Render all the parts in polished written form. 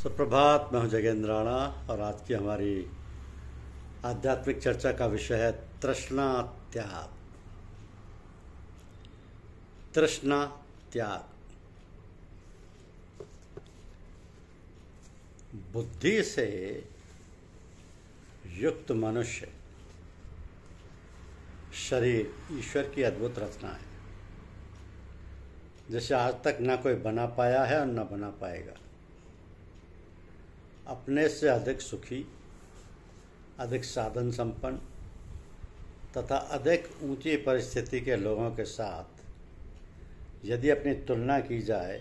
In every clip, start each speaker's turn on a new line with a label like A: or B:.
A: सुप्रभात। मैं हूं जगेंद्र राणा और आज की हमारी आध्यात्मिक चर्चा का विषय है तृष्णा त्याग। तृष्णा त्याग। बुद्धि से युक्त मनुष्य शरीर ईश्वर की अद्भुत रचना है, जिसे आज तक ना कोई बना पाया है और ना बना पाएगा। अपने से अधिक सुखी, अधिक साधन संपन्न तथा अधिक ऊंची परिस्थिति के लोगों के साथ यदि अपनी तुलना की जाए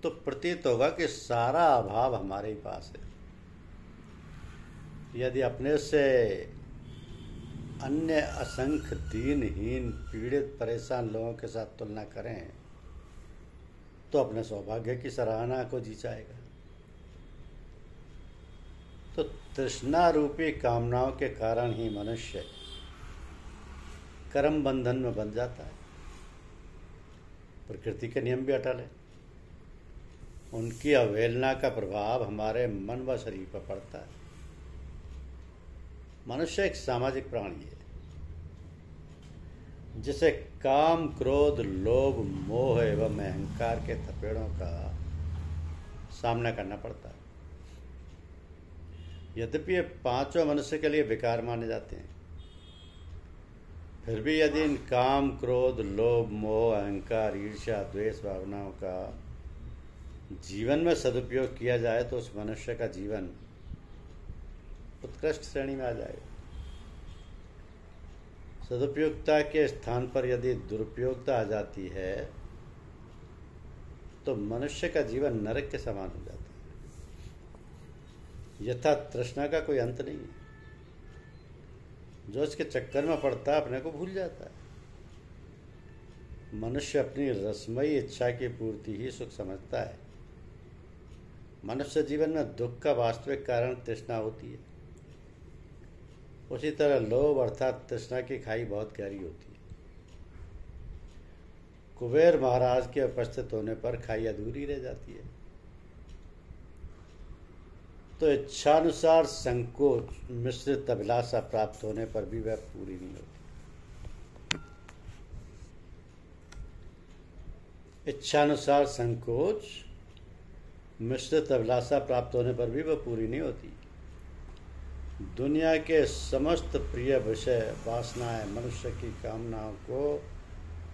A: तो प्रतीत होगा कि सारा अभाव हमारे ही पास है। यदि अपने से अन्य असंख्य दीनहीन, पीड़ित, परेशान लोगों के साथ तुलना करें तो अपने सौभाग्य की सराहना को जी जाएगा। तो तृष्णा रूपी कामनाओं के कारण ही मनुष्य कर्म बंधन में बंध जाता है। प्रकृति के नियम भी अटल है, उनकी अवहेलना का प्रभाव हमारे मन व शरीर पर पड़ता है। मनुष्य एक सामाजिक प्राणी है, जिसे काम, क्रोध, लोभ, मोह एवं अहंकार के थपेड़ों का सामना करना पड़ता है। यद्यपि ये पांचों मनुष्य के लिए विकार माने जाते हैं, फिर भी यदि इन काम, क्रोध, लोभ, मोह, अहंकार, ईर्ष्या, द्वेष भावनाओं का जीवन में सदुपयोग किया जाए तो उस मनुष्य का जीवन उत्कृष्ट श्रेणी में आ जाएगा। सदुपयोगता के स्थान पर यदि दुरुपयोगता आ जाती है तो मनुष्य का जीवन नरक के समान हो जाता है। यथा तृष्णा का कोई अंत नहीं है। जो इसके चक्कर में पड़ता है अपने को भूल जाता है। मनुष्य अपनी रसमयी इच्छा की पूर्ति ही सुख समझता है। मनुष्य जीवन में दुख का वास्तविक कारण तृष्णा होती है। उसी तरह लोभ अर्थात तृष्णा की खाई बहुत गहरी होती है। कुबेर महाराज के उपस्थित होने पर खाई अधूरी रह जाती है। तो इच्छानुसार संकोच मिश्रित अभिलाषा प्राप्त होने पर भी वह पूरी नहीं होती। इच्छानुसार संकोच मिश्रित अभिलाषा प्राप्त होने पर भी वह पूरी नहीं होती। दुनिया के समस्त प्रिय विषय वासनाएं मनुष्य की कामनाओं को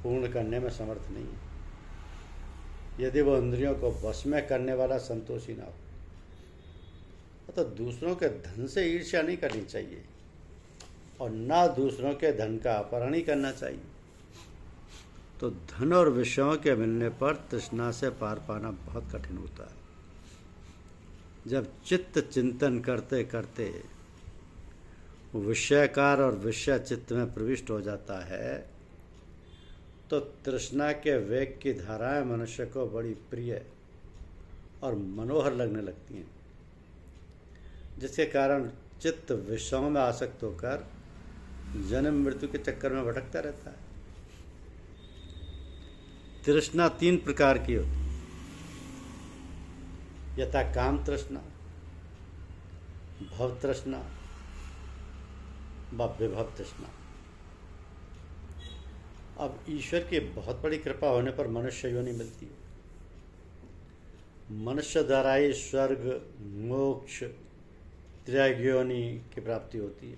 A: पूर्ण करने में समर्थ नहीं है, यदि वो इंद्रियों को वश में करने वाला संतोषी ना हो। तो दूसरों के धन से ईर्ष्या नहीं करनी चाहिए और ना दूसरों के धन का अपहरण ही करना चाहिए। तो धन और विषयों के मिलने पर तृष्णा से पार पाना बहुत कठिन होता है। जब चित्त चिंतन करते करते विषयकार और विषय चित्त में प्रविष्ट हो जाता है तो तृष्णा के वेग की धाराएं मनुष्य को बड़ी प्रिय और मनोहर लगने लगती हैं, जिसके कारण चित्त विषयों में आसक्त होकर जन्म मृत्यु के चक्कर में भटकता रहता है। तृष्णा तीन प्रकार की होती है। यथा काम तृष्णा, भव तृष्णा व विभव तृष्णा। अब ईश्वर की बहुत बड़ी कृपा होने पर मनुष्य योनि मिलती है। मनुष्य द्वारा ही स्वर्ग, मोक्ष, त्रैगयोनि की प्राप्ति होती है।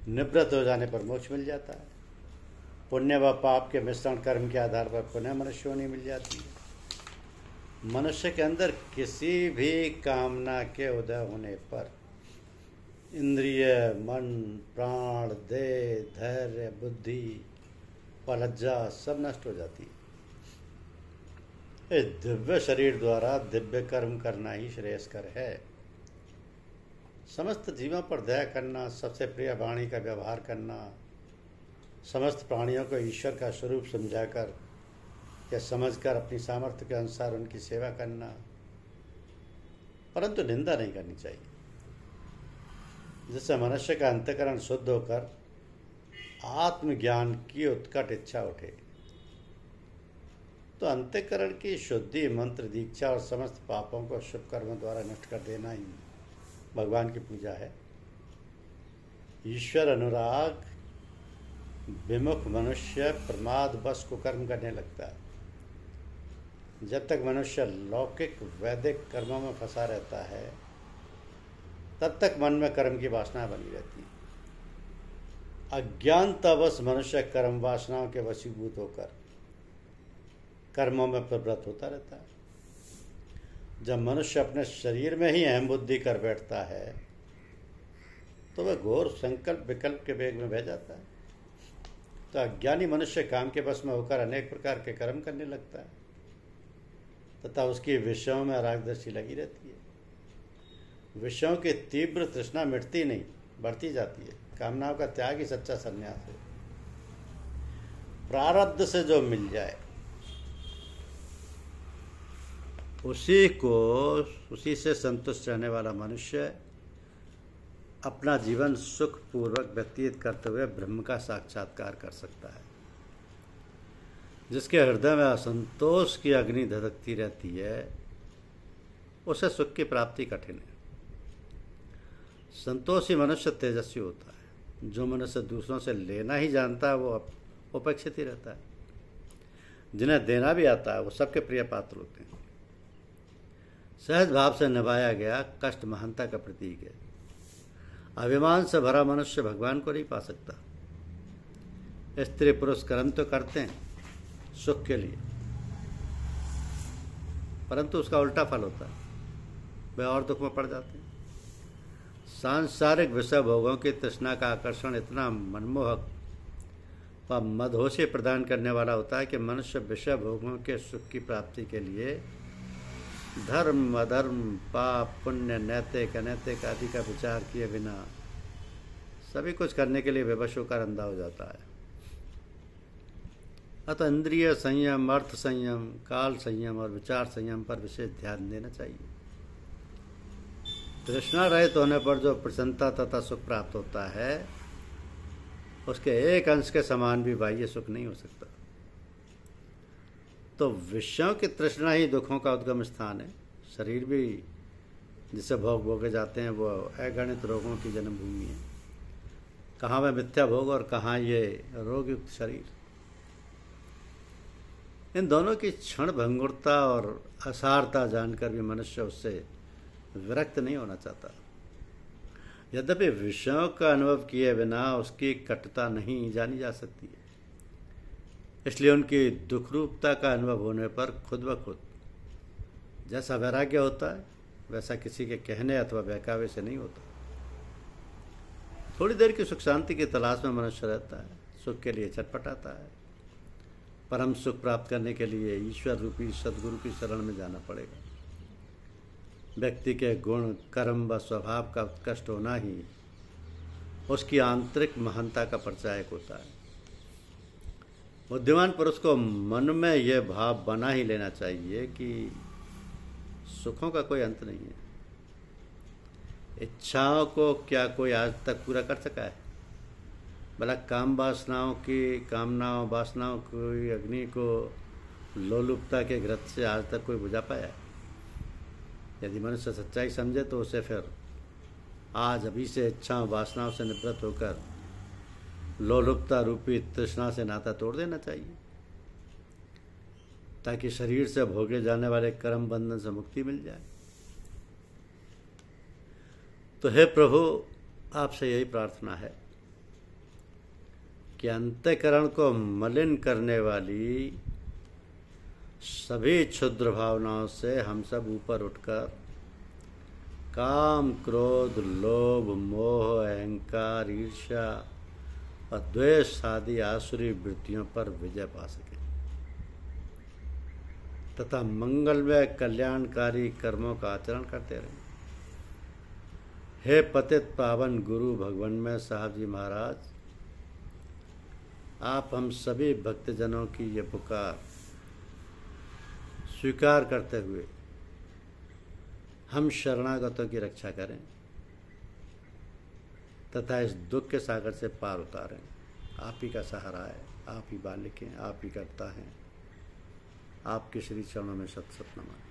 A: निवृत्त हो जाने पर मोक्ष मिल जाता है। पुण्य व पाप के मिश्रण कर्म के आधार पर पुनः मनुष्य योनि मिल जाती है। मनुष्य के अंदर किसी भी कामना के उदय होने पर इंद्रिय, मन, प्राण, देह, धैर्य, बुद्धि व लज्जा सब नष्ट हो जाती है। इस दिव्य शरीर द्वारा दिव्य कर्म करना ही श्रेयस्कर है। समस्त जीवों पर दया करना, सबसे प्रिय वाणी का व्यवहार करना, समस्त प्राणियों को ईश्वर का स्वरूप समझाकर या समझकर अपनी सामर्थ्य के अनुसार उनकी सेवा करना, परंतु निंदा नहीं करनी चाहिए, जिससे मनुष्य का अंतःकरण शुद्ध होकर आत्मज्ञान की उत्कट इच्छा उठे। तो अंतःकरण की शुद्धि, मंत्र दीक्षा और समस्त पापों को शुभ कर्मों द्वारा नष्ट कर देना ही भगवान की पूजा है। ईश्वर अनुराग विमुख मनुष्य प्रमाद बस कुकर्म करने लगता है। जब तक मनुष्य लौकिक वैदिक कर्मों में फंसा रहता है तब तक मन में कर्म की वासना बनी रहती है। अज्ञानतावश मनुष्य कर्म वासनाओं के वशीभूत होकर कर्मों में प्रवृत्त होता रहता है। जब मनुष्य अपने शरीर में ही अहम बुद्धि कर बैठता है तो वह घोर संकल्प विकल्प के वेग में बह जाता है। तो अज्ञानी मनुष्य काम के बस में होकर अनेक प्रकार के कर्म करने लगता है तथा उसकी विषयों में रागदृष्टि लगी रहती है। विषयों की तीव्र तृष्णा मिटती नहीं, बढ़ती जाती है। कामनाओं का त्याग ही सच्चा संन्यास है। प्रारब्ध से जो मिल जाए उसी से संतुष्ट रहने वाला मनुष्य अपना जीवन सुख पूर्वक व्यतीत करते हुए ब्रह्म का साक्षात्कार कर सकता है। जिसके हृदय में असंतोष की अग्नि धधकती रहती है उसे सुख की प्राप्ति कठिन है। संतोषी मनुष्य तेजस्वी होता है। जो मनुष्य दूसरों से लेना ही जानता है वो उपेक्षित ही रहता है। जिन्हें देना भी आता है वो सबके प्रिय पात्र होते हैं। सहज भाव से निभाया गया कष्ट महानता का प्रतीक है। अभिमान से भरा मनुष्य भगवान को नहीं पा सकता। स्त्री पुरुष कर्म तो करते हैं सुख के लिए, परंतु उसका उल्टा फल होता है, वे और दुख में पड़ जाते हैं। सांसारिक विषय भोगों की तृष्णा का आकर्षण इतना मनमोहक व मदहोशी प्रदान करने वाला होता है कि मनुष्य विषय भोगों के सुख की प्राप्ति के लिए धर्म अधर्म पाप पुण्य नैतिक अनैतिक आदि का विचार किए बिना सभी कुछ करने के लिए विवश होकर अंधा हो जाता है। अतः इंद्रिय संयम, अर्थ संयम, काल संयम और विचार संयम पर विशेष ध्यान देना चाहिए। तृष्णा रहित होने पर जो प्रसन्नता तथा सुख प्राप्त होता है उसके एक अंश के समान भी बाह्य सुख नहीं हो सकता। तो विषयों की तृष्णा ही दुखों का उद्गम स्थान है। शरीर भी जिसे भोग भोगे जाते हैं वो अगणित रोगों की जन्मभूमि है। कहाँ वह मिथ्या भोग और कहाँ ये रोगयुक्त शरीर। इन दोनों की क्षण भंगुरता और असारता जानकर भी मनुष्य उससे विरक्त नहीं होना चाहता। यद्यपि विषयों का अनुभव किए बिना उसकी कटुता नहीं जानी जा सकती है, इसलिए उनकी दुखरूपता का अनुभव होने पर खुद ब खुद जैसा वैराग्य होता है वैसा किसी के कहने अथवा बहकावे से नहीं होता। थोड़ी देर की सुख शांति की तलाश में मनुष्य रहता है, सुख के लिए छटपटाता है। परम सुख प्राप्त करने के लिए ईश्वर रूपी सद्गुरु की शरण में जाना पड़ेगा। व्यक्ति के गुण कर्म व स्वभाव का उत्कृष्ट होना ही उसकी आंतरिक महानता का परिचायक होता है। बुद्धिमान पुरुष को मन में यह भाव बना ही लेना चाहिए कि सुखों का कोई अंत नहीं है। इच्छाओं को क्या कोई आज तक पूरा कर सका है? भला कामनाओं वासनाओं की अग्नि को लोलुपता के घृत से आज तक कोई बुझा पाया है? यदि मनुष्य सच्चाई समझे तो उसे फिर आज अभी से इच्छाओं वासनाओं से निवृत्त होकर लोलुपता रूपी तृष्णा से नाता तोड़ देना चाहिए, ताकि शरीर से भोगे जाने वाले कर्म बंधन से मुक्ति मिल जाए। तो हे प्रभु, आपसे यही प्रार्थना है कि अंतःकरण को मलिन करने वाली सभी क्षुद्र भावनाओं से हम सब ऊपर उठकर काम, क्रोध, लोभ, मोह, अहंकार, ईर्ष्या और द्वेष आदि आसुरी वृत्तियों पर विजय पा सके तथा मंगलमय कल्याणकारी कर्मों का आचरण करते रहें। हे पतित पावन गुरु भगवन्मय साहब जी महाराज, आप हम सभी भक्तजनों की ये पुकार स्वीकार करते हुए हम शरणागतों की रक्षा करें तथा इस दुख के सागर से पार उतारें। आप ही का सहारा है, आप ही बालिक हैं, आप ही करता हैं। आपके श्री चरणों में सत सत नमन।